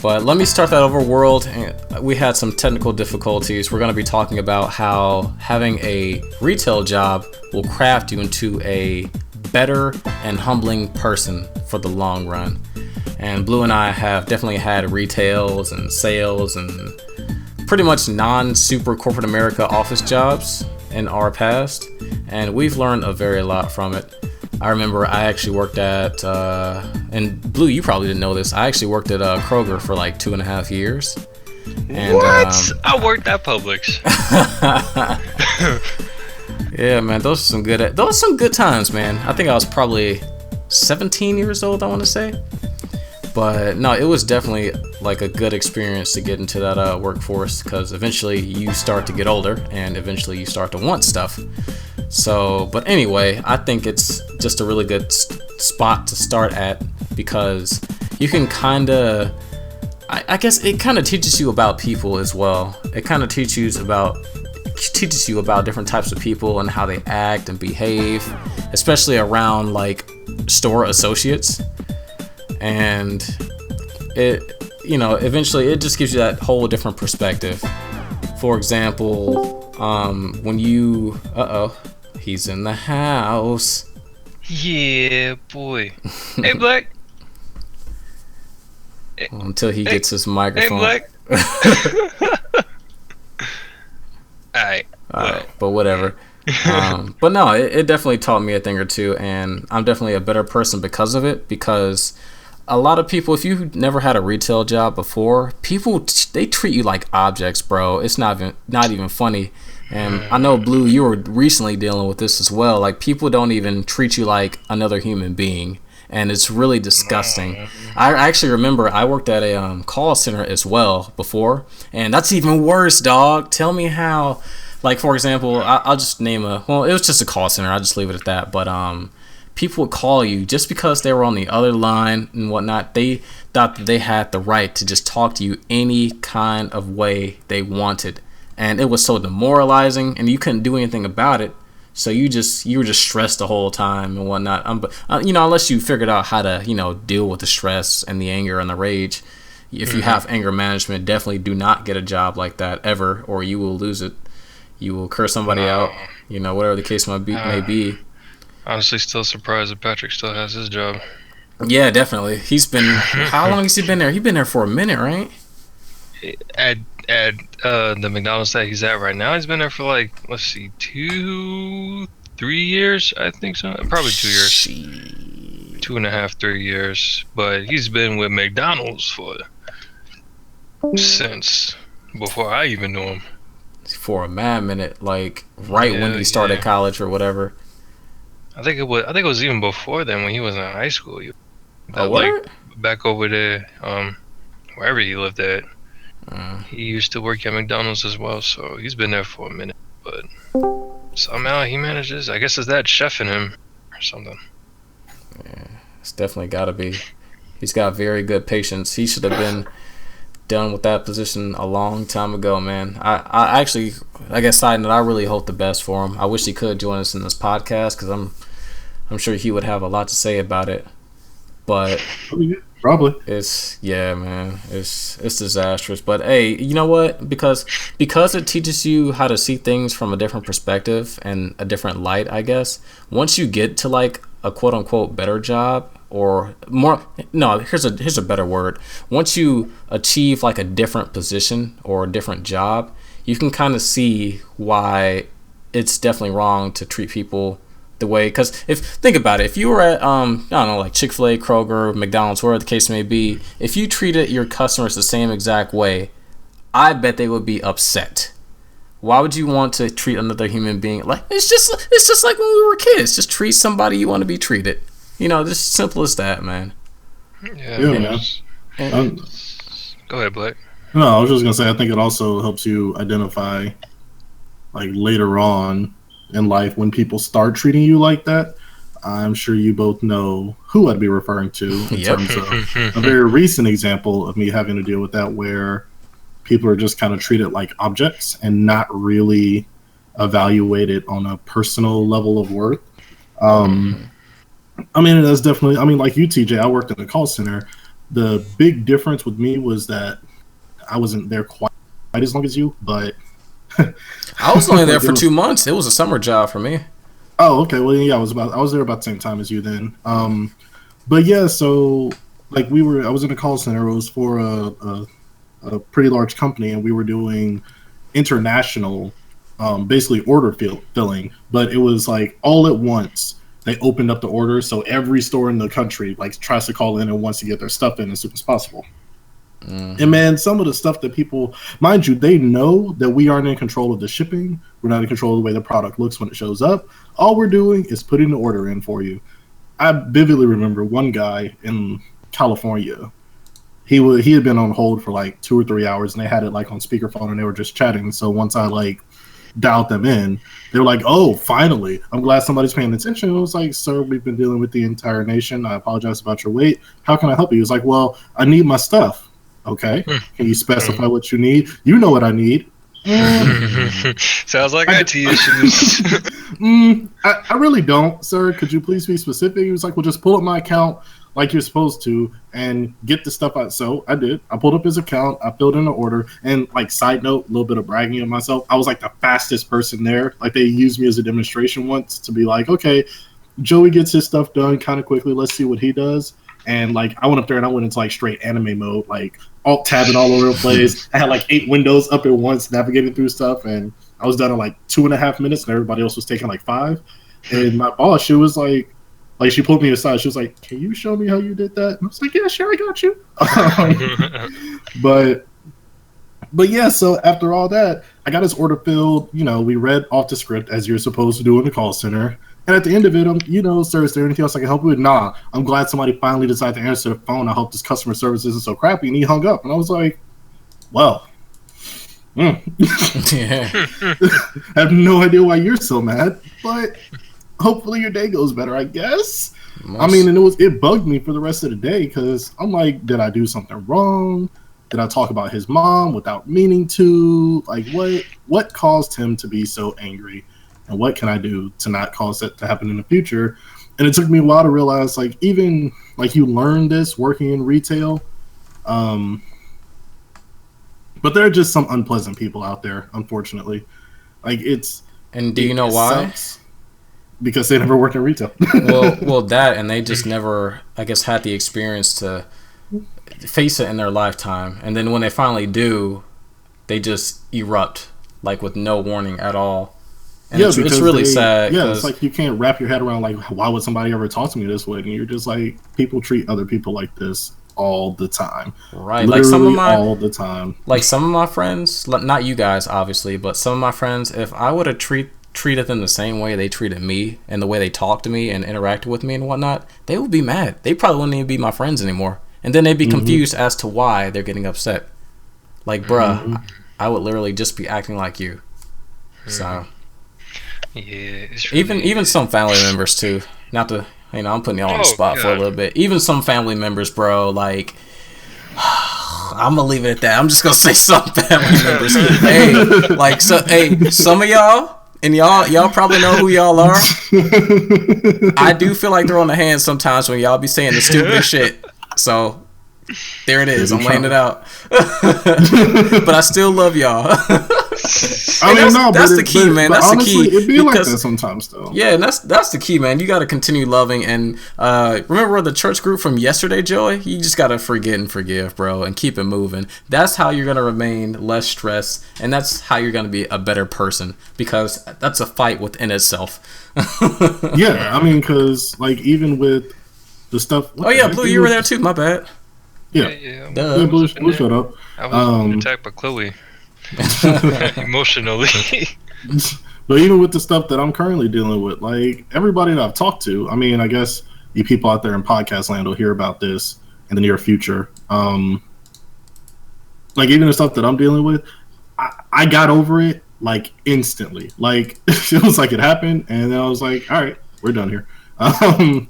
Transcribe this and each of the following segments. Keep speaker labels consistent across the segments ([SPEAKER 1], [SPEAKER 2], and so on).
[SPEAKER 1] But let me start that overworld. We had some technical difficulties. We're going to be talking about how having a retail job will craft you into a better and humbling person for the long run. And Blue and I have definitely had retails and sales and pretty much non-super corporate America office jobs in our past, and we've learned a very lot from it. I remember I actually worked at, and Blue, you probably didn't know this, I actually worked at Kroger for like 2.5 years. And,
[SPEAKER 2] what? I worked at Publix.
[SPEAKER 1] Yeah, man, those are some good times, man. I think I was probably 17 years old, I want to say. But no, it was definitely like a good experience to get into that workforce, because eventually you start to get older and eventually you start to want stuff. So, but anyway, I think it's just a really good spot to start at, because you can kind of, I guess it kind of teaches you about people as well. It kind of teaches you about different types of people and how they act and behave, especially around like store associates. And it, eventually it just gives you that whole different perspective. For example, when you, he's in the house.
[SPEAKER 2] Yeah, boy. Hey, Black.
[SPEAKER 1] Until he gets his microphone.
[SPEAKER 2] Hey, Black. Alright,
[SPEAKER 1] but whatever. But no, it definitely taught me a thing or two, and I'm definitely a better person because of it. Because a lot of people, if you've never had a retail job before, they treat you like objects, bro. It's not even funny. And I know, Blue, you were recently dealing with this as well. Like, people don't even treat you like another human being, and it's really disgusting. I actually remember I worked at a call center as well before, and that's even worse, dog. Tell me how. Like, for example, I'll just name it was just a call center. I'll just leave it at that. But people would call you just because they were on the other line and whatnot. They thought that they had the right to just talk to you any kind of way they wanted. And it was so demoralizing, and you couldn't do anything about it. So you were just stressed the whole time and whatnot. Unless you figured out how to, deal with the stress and the anger and the rage. If you have anger management, definitely do not get a job like that ever, or you will lose it. You will curse somebody out, whatever the case may be.
[SPEAKER 2] Honestly, still surprised that Patrick still has his job.
[SPEAKER 1] Yeah, definitely. He's been, how long has he been there? He's been there for a minute, right?
[SPEAKER 2] At the McDonald's that he's at right now, he's been there for like, let's see, 2-3 years, I think so. Probably 2 years. 2.5, 3 years. But he's been with McDonald's since before I even knew him.
[SPEAKER 1] For a mad minute, like when he started college or whatever.
[SPEAKER 2] I think it was even before then, when he was in high school. Back over there, wherever he lived at. He used to work at McDonald's as well, so he's been there for a minute. But somehow he manages. I guess it's that chef in him or something.
[SPEAKER 1] Yeah, it's definitely got to be. He's got very good patience. He should have been done with that position a long time ago, man. I actually, I guess, side note, I really hope the best for him. I wish he could join us in this podcast, because I'm sure he would have a lot to say about it. But
[SPEAKER 3] probably
[SPEAKER 1] it's disastrous. But hey, you know what? Because it teaches you how to see things from a different perspective and a different light, I guess. Once you get to like a quote unquote better job, or more, no, here's a better word. Once you achieve like a different position or a different job, you can kind of see why it's definitely wrong to treat people the way, because think about it, if you were at I don't know, like Chick-fil-A, Kroger, McDonald's, whatever the case may be, if you treated your customers the same exact way, I bet they would be upset. Why would you want to treat another human being like, it's just like when we were kids, just treat somebody you want to be treated. Just simple as that, man.
[SPEAKER 2] Yeah,
[SPEAKER 3] man.
[SPEAKER 2] Go ahead, Blake.
[SPEAKER 3] No, I was just gonna say, I think it also helps you identify, like, later on in life when people start treating you like that. I'm sure you both know who I'd be referring to in terms of a very recent example of me having to deal with that, where people are just kind of treated like objects and not really evaluated on a personal level of worth. That's definitely, like you, TJ, I worked in a call center, The big difference with me was that I wasn't there quite as long as you, but
[SPEAKER 1] I was only there
[SPEAKER 3] like
[SPEAKER 1] for 2 months. It was a summer job for me.
[SPEAKER 3] Oh, okay. Well, yeah, I was there about the same time as you then. But yeah, so like I was in a call center. It was for a pretty large company, and we were doing international, basically order filling. But it was like all at once. They opened up the order, so every store in the country like tries to call in and wants to get their stuff in as soon as possible.
[SPEAKER 1] Mm-hmm.
[SPEAKER 3] And man, some of the stuff that people, mind you, they know that we aren't in control of the shipping. We're not in control of the way the product looks when it shows up. All we're doing is putting the order in for you. I vividly remember one guy in California. He had been on hold for like 2 or 3 hours, and they had it like on speakerphone, and they were just chatting. So once I like dialed them in, they were like, "Oh, finally! I'm glad somebody's paying attention." It was like, "Sir, we've been dealing with the entire nation. I apologize about your wait. How can I help you?" He was like, "Well, I need my stuff." Okay. Can you specify what you need? You know what I need.
[SPEAKER 2] Sounds like IT issues.
[SPEAKER 3] I really don't, sir. Could you please be specific? He was like, well, just pull up my account like you're supposed to and get the stuff out. So I did. I pulled up his account. I filled in the order. And like side note, a little bit of bragging of myself. I was like the fastest person there. Like they used me as a demonstration once to be like, okay, Joey gets his stuff done kind of quickly. Let's see what he does. And like I went up there and I went into like straight anime mode, like alt tabbing all over the place. I had like 8 windows up at once, navigating through stuff, and I was done in like 2.5 minutes, and everybody else was taking like 5. And my boss, she was like she pulled me aside. She was like, "Can you show me how you did that?" And I was like, "Yeah, sure, I got you." But yeah, so after all that, I got his order filled. You know, we read off the script as you're supposed to do in the call center. And at the end of it, sir, is there anything else I can help you with? Nah, I'm glad somebody finally decided to answer the phone. I hope this customer service isn't so crappy. And he hung up. And I was like, well, yeah. I have no idea why you're so mad, but hopefully your day goes better, I guess. I mean, and it bugged me for the rest of the day because I'm like, did I do something wrong? Did I talk about his mom without meaning to? Like, what caused him to be so angry? And what can I do to not cause that to happen in the future? And it took me a while to realize, like, even like you learn this working in retail, but there are just some unpleasant people out there, unfortunately. Like
[SPEAKER 1] And do you know why?
[SPEAKER 3] Because they never worked in retail.
[SPEAKER 1] well, that and they just never, I guess, had the experience to face it in their lifetime. And then when they finally do, they just erupt like with no warning at all. And it's really sad.
[SPEAKER 3] Yeah, it's like you can't wrap your head around like, why would somebody ever talk to me this way? And you're just like, people treat other people like this all the time.
[SPEAKER 1] Right.
[SPEAKER 3] Literally all the time.
[SPEAKER 1] Like some of my friends, not you guys obviously, but some of my friends, if I would have treated them the same way they treated me and the way they talked to me and interacted with me and whatnot, they would be mad. They probably wouldn't even be my friends anymore. And then they'd be confused as to why they're getting upset. Like, bruh, I would literally just be acting like you. So...
[SPEAKER 2] Yeah,
[SPEAKER 1] even some family members too. Not to, I'm putting y'all on the spot for a little bit. Even some family members, bro. Like, I'm gonna leave it at that. I'm just gonna say some family members. Some of y'all, and y'all probably know who y'all are. I do feel like they're on the hand sometimes when y'all be saying the stupidest shit. So there it is. I'm laying it out. But I still love y'all. That's the key, man. That's
[SPEAKER 3] honestly,
[SPEAKER 1] the key.
[SPEAKER 3] It be like that sometimes, though.
[SPEAKER 1] Yeah, and that's the key, man. You got to continue loving. And remember the church group from yesterday, Joey? You just got to forget and forgive, bro, and keep it moving. That's how you're going to remain less stressed, and that's how you're going to be a better person, because that's a fight within itself.
[SPEAKER 3] Yeah, I mean, because, like, even with the stuff...
[SPEAKER 1] Blue, you were there, too. My bad.
[SPEAKER 3] Yeah. Blue, shut up.
[SPEAKER 2] I was attacked by Chloe. Emotionally.
[SPEAKER 3] But even with the stuff that I'm currently dealing with, like everybody that I've talked to, I mean, I guess you people out there in podcast land will hear about this in the near future. Like even the stuff that I'm dealing with, I got over it like instantly. Like it was like it happened, and then I was like, all right, we're done here. And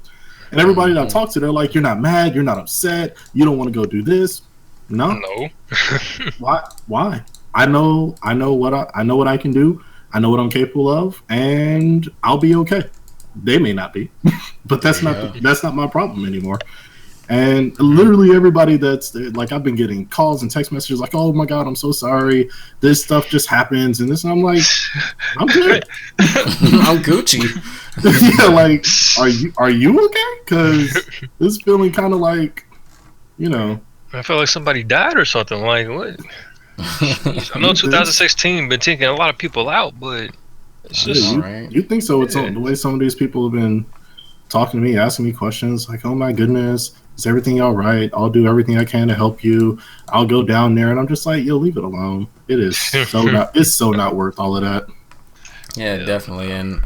[SPEAKER 3] everybody that I've talked to, they're like, you're not mad, you're not upset, you don't want to go do this. No. Why? I know what I can do. I know what I'm capable of, and I'll be okay. They may not be, but that's not my problem anymore. And literally everybody that's like, I've been getting calls and text messages like, "Oh my God, I'm so sorry. This stuff just happens," and this. And I'm like, I'm good.
[SPEAKER 1] I'm Gucci.
[SPEAKER 3] Yeah, like, are you okay? Because this feeling kind of like, you know,
[SPEAKER 2] I feel like somebody died or something. Like what? Jeez. I know 2016 been taking a lot of people out, but it's just
[SPEAKER 3] you think so? It's
[SPEAKER 2] yeah.
[SPEAKER 3] the way some of these people have been talking to me, asking me questions like, "Oh my goodness, is everything all right? I'll do everything I can to help you. I'll go down there," and I'm just like, "Yo, leave it alone. It is so not. It's so not worth all of that."
[SPEAKER 1] Yeah, definitely. And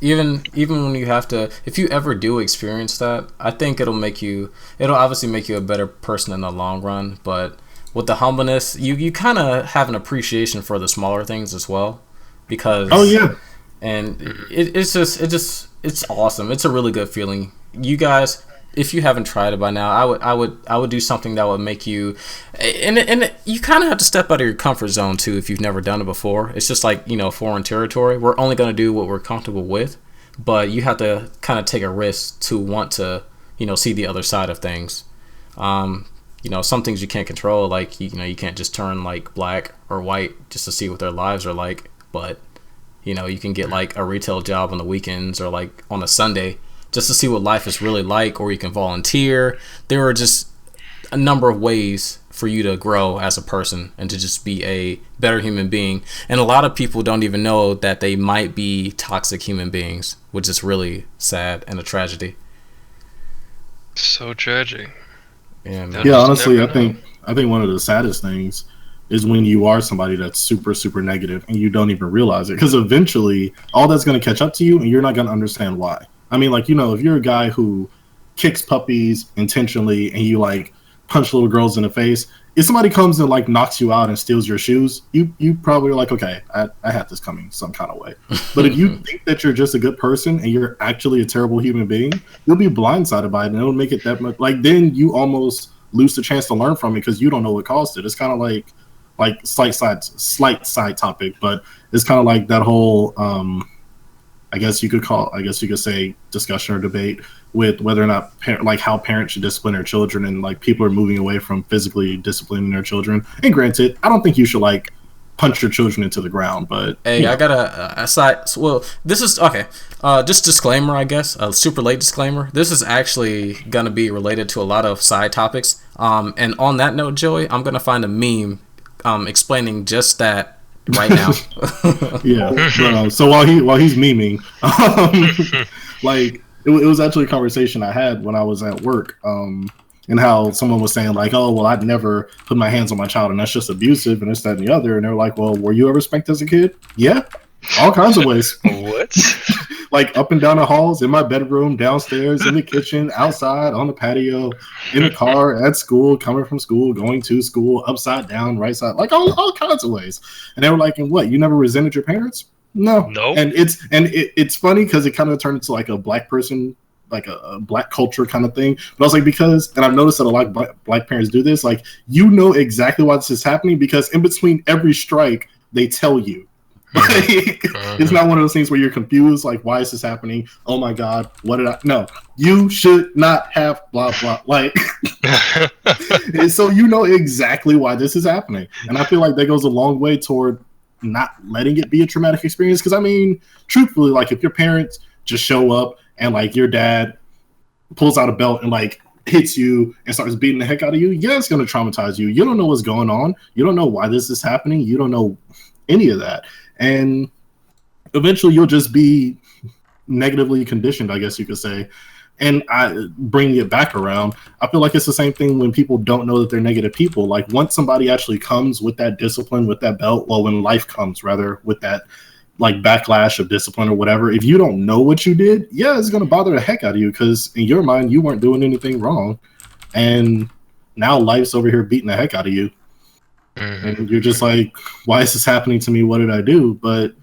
[SPEAKER 1] even when you have to, if you ever do experience that, I think it'll obviously make you a better person in the long run. But with the humbleness, you kind of have an appreciation for the smaller things as well, because
[SPEAKER 3] Oh yeah,
[SPEAKER 1] and it's awesome. It's a really good feeling. You guys, if you haven't tried it by now, I would do something that would make you, and you kind of have to step out of your comfort zone too if you've never done it before. It's just like, foreign territory. We're only going to do what we're comfortable with, but you have to kind of take a risk to want to see the other side of things. Some things you can't control, like you can't just turn like black or white just to see what their lives are like, but you can get like a retail job on the weekends or like on a Sunday just to see what life is really like, or you can volunteer. There are just a number of ways for you to grow as a person and to just be a better human being. And a lot of people don't even know that they might be toxic human beings, which is really sad and a tragedy.
[SPEAKER 2] So tragic.
[SPEAKER 3] Yeah, honestly, I think one of the saddest things is when you are somebody that's super, super negative and you don't even realize it. Because eventually, all that's going to catch up to you and you're not going to understand why. I mean, like, if you're a guy who kicks puppies intentionally and you, like, punch little girls in the face, if somebody comes and, like, knocks you out and steals your shoes, you probably are like, okay, I had this coming some kind of way. But if you think that you're just a good person and you're actually a terrible human being, you'll be blindsided by it, and it'll make it that much. Like, then you almost lose the chance to learn from it because you don't know what caused it. It's kind of like slight side topic, but it's kind of like that whole I guess you could say discussion or debate with whether or not how parents should discipline their children, and like people are moving away from physically disciplining their children. And granted, I don't think you should like punch your children into the ground, but
[SPEAKER 1] hey, I got a side. Well, this is okay. Just disclaimer, I guess, a super late disclaimer. This is actually gonna be related to a lot of side topics. And on that note, Joey, I'm gonna find a meme explaining just that right now.
[SPEAKER 3] Yeah. But, so while he's memeing, like it was actually a conversation I had when I was at work, and how someone was saying like, "Oh, well, I'd never put my hands on my child, and that's just abusive, and this, that, and the other." And they're like, "Well, were you ever spanked as a kid?" Yeah, all kinds of ways.
[SPEAKER 2] What?
[SPEAKER 3] Like up and down the halls, in my bedroom, downstairs, in the kitchen, outside, on the patio, in the car, at school, coming from school, going to school, upside down, right side, like all kinds of ways. And they were like, "And what? You never resented your parents?" No. And it's funny because it kind of turned into like a black person, like a black culture kind of thing. But I was like, and I've noticed that a lot of black parents do this. Like, exactly why this is happening because in between every strike, they tell you. It's not one of those things where you're confused, like, why is this happening? Oh my God, what did I? No, you should not have blah blah. Like, so exactly why this is happening, and I feel like that goes a long way toward not letting it be a traumatic experience. Because I mean, truthfully, like if your parents just show up and like your dad pulls out a belt and like hits you and starts beating the heck out of you, yeah, it's going to traumatize you. You don't know what's going on. You don't know why this is happening. You don't know any of that. And eventually you'll just be negatively conditioned, I guess you could say. And bringing it back around, I feel like it's the same thing when people don't know that they're negative people. Like once somebody actually comes with that discipline, with that belt, well, when life comes rather with that like backlash of discipline or whatever, if you don't know what you did, yeah, it's going to bother the heck out of you because in your mind, you weren't doing anything wrong. And now life's over here beating the heck out of you. And you're just like, why is this happening to me? What did I do? But,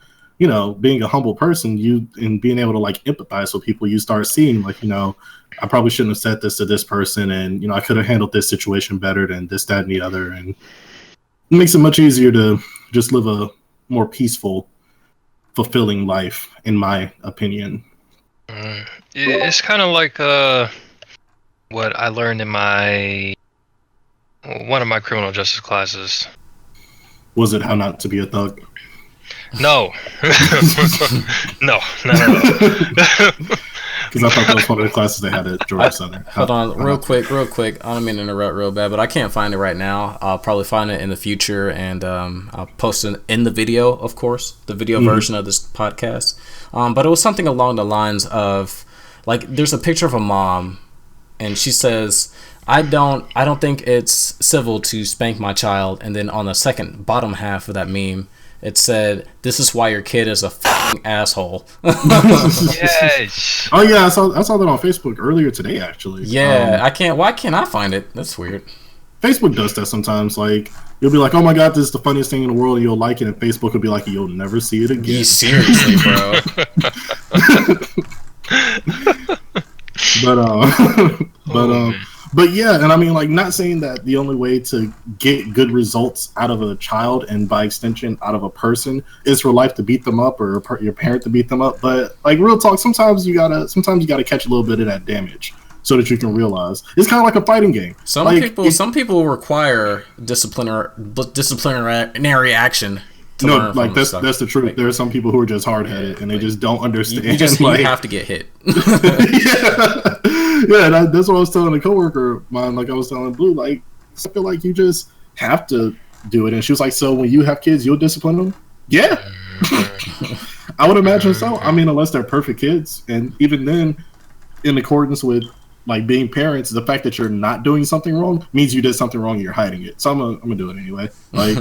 [SPEAKER 3] being a humble person, and being able to like empathize with people, you start seeing like, I probably shouldn't have said this to this person. And, I could have handled this situation better than this, that, and the other. And it makes it much easier to just live a more peaceful, fulfilling life, in my opinion.
[SPEAKER 2] It's kind of like what I learned in one of my criminal justice classes.
[SPEAKER 3] Was it how not to be a thug?
[SPEAKER 2] No. No.
[SPEAKER 3] Because I thought that was one of the classes they had at Georgia Southern.
[SPEAKER 1] Hold on, real quick. I don't mean to interrupt real bad, but I can't find it right now. I'll probably find it in the future, and I'll post it in the video, of course, the video version of this podcast. But it was something along the lines of, like, there's a picture of a mom, and she says, I don't think it's civil to spank my child. And then on the second bottom half of that meme, it said, "This is why your kid is a f***ing asshole."
[SPEAKER 2] Yes.
[SPEAKER 3] Oh yeah, I saw that on Facebook earlier today, actually.
[SPEAKER 1] Yeah, why can't I find it? That's weird.
[SPEAKER 3] Facebook does that sometimes. Like, you'll be like, "Oh my god, this is the funniest thing in the world," and you'll like it, and Facebook will be like, "You'll never see it again."
[SPEAKER 1] Seriously, bro.
[SPEAKER 3] But yeah, and I mean, like, not saying that the only way to get good results out of a child, and by extension out of a person, is for life to beat them up, or your parent to beat them up. But like, real talk, sometimes you gotta catch a little bit of that damage so that you can realize it's kind of like a fighting game.
[SPEAKER 1] Some people require disciplinary action.
[SPEAKER 3] No, like that's the truth. Like, there are some people who are just hard headed and they just don't understand.
[SPEAKER 1] You have to get hit.
[SPEAKER 3] Yeah, that's what I was telling a coworker of mine. Like I was telling Blue, like I feel like you just have to do it. And she was like, "So when you have kids, you'll discipline them?" Yeah, I would imagine so. I mean, unless they're perfect kids, and even then, in accordance with like being parents, the fact that you're not doing something wrong means you did something wrong and you're hiding it. So I'm gonna do it anyway. Like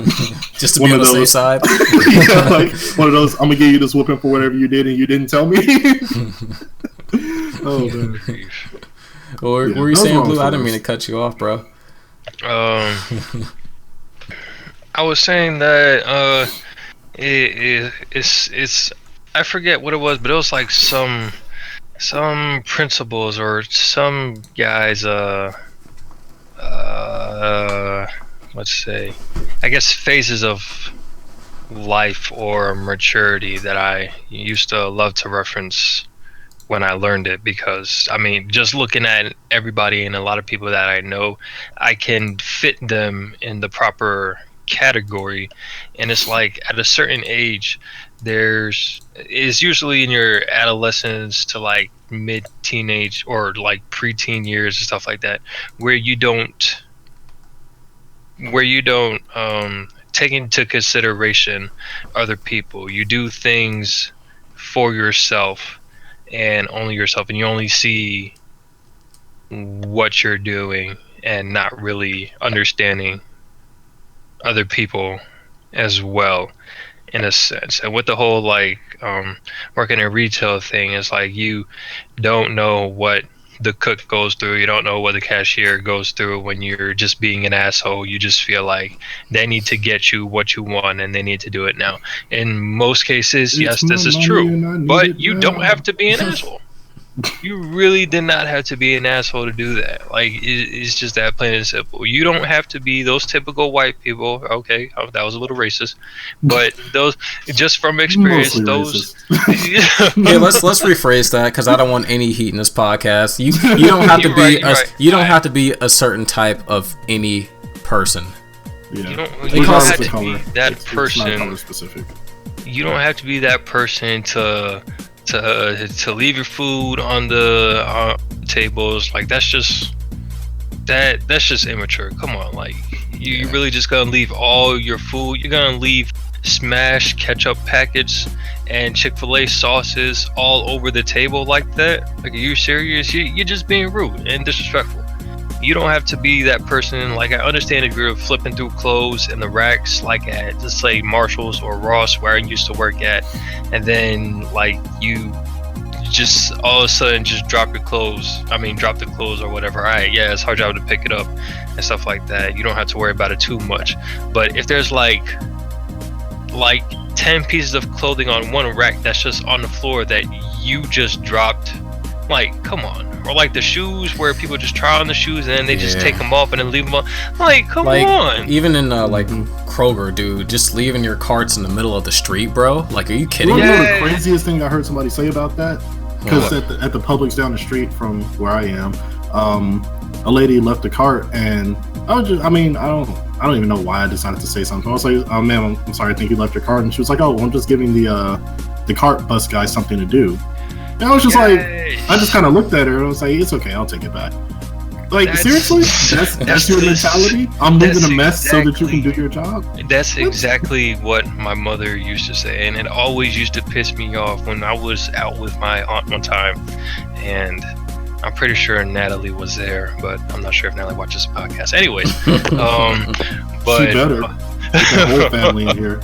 [SPEAKER 1] just to be on the safe side.
[SPEAKER 3] Yeah, like one of those. I'm gonna give you this whooping for whatever you did and you didn't tell me. Oh man.
[SPEAKER 1] Well, what were you saying, Blue? I didn't mean to cut you off, bro.
[SPEAKER 2] I was saying that it's I forget what it was, but it was like some principles or some guys let's say, I guess, phases of life or maturity that I used to love to reference when I learned it, because I mean, just looking at everybody and a lot of people that I know, I can fit them in the proper category. And it's like at a certain age, is usually in your adolescence to like mid-teenage or like preteen years and stuff like that, where you don't take into consideration other people. You do things for yourself and only yourself, and you only see what you're doing and not really understanding other people as well, in a sense. And with the whole like working in retail thing, is like you don't know what the cook goes through, you don't know what the cashier goes through when you're just being an asshole. You just feel like they need to get you what you want and they need to do it now. In most cases, yes, this is true, but you don't have to be an asshole. You really did not have to be an asshole to do that. Like, it's just that plain and simple. You don't have to be those typical white people. Okay, that was a little racist, but those, just from experience,
[SPEAKER 3] Mostly
[SPEAKER 2] those.
[SPEAKER 1] Okay, let's rephrase that, because I don't want any heat in this podcast. You don't have to be have to be a certain type of any person.
[SPEAKER 2] Yeah. You don't have to be that person.
[SPEAKER 3] It's not color specific.
[SPEAKER 2] You don't have to be that person to leave your food on the tables. Like, that's just immature. Come on, like you really just gonna leave all your food? You're gonna leave smashed ketchup packets and Chick-fil-A sauces all over the table like that? Like, are you serious? You're just being rude and disrespectful. You don't have to be that person. Like, I understand if you're flipping through clothes in the racks, like at, let's say, Marshall's or Ross, where I used to work at, and then like you just all of a sudden just drop the clothes or whatever. All right, yeah, it's our job to pick it up and stuff like that. You don't have to worry about it too much. But if there's like 10 pieces of clothing on one rack that's just on the floor that you just dropped, like, come on. Or like the shoes, where people just try on the shoes and then they just take them off and then leave them on. Like, come on.
[SPEAKER 1] Even in like Kroger, dude, just leaving your carts in the middle of the street, bro. Like, are you kidding me?
[SPEAKER 3] You know the craziest thing I heard somebody say about that? Because at the Publix down the street from where I am, a lady left the cart, and I don't even know why I decided to say something. I was like, "Oh, ma'am, I'm sorry. I think you left your cart." And she was like, "Oh, well, I'm just giving the cart bus guy something to do." And I was just like, I just kind of looked at her and I was like, "It's okay, I'll take it back." Like, seriously? That's your mentality? I'm leaving a mess so that you can do your job?
[SPEAKER 2] That's exactly what my mother used to say, and it always used to piss me off when I was out with my aunt one time, and I'm pretty sure Natalie was there, but I'm not sure if Natalie watches the podcast. Anyways, but
[SPEAKER 3] she better. Get the whole family in here.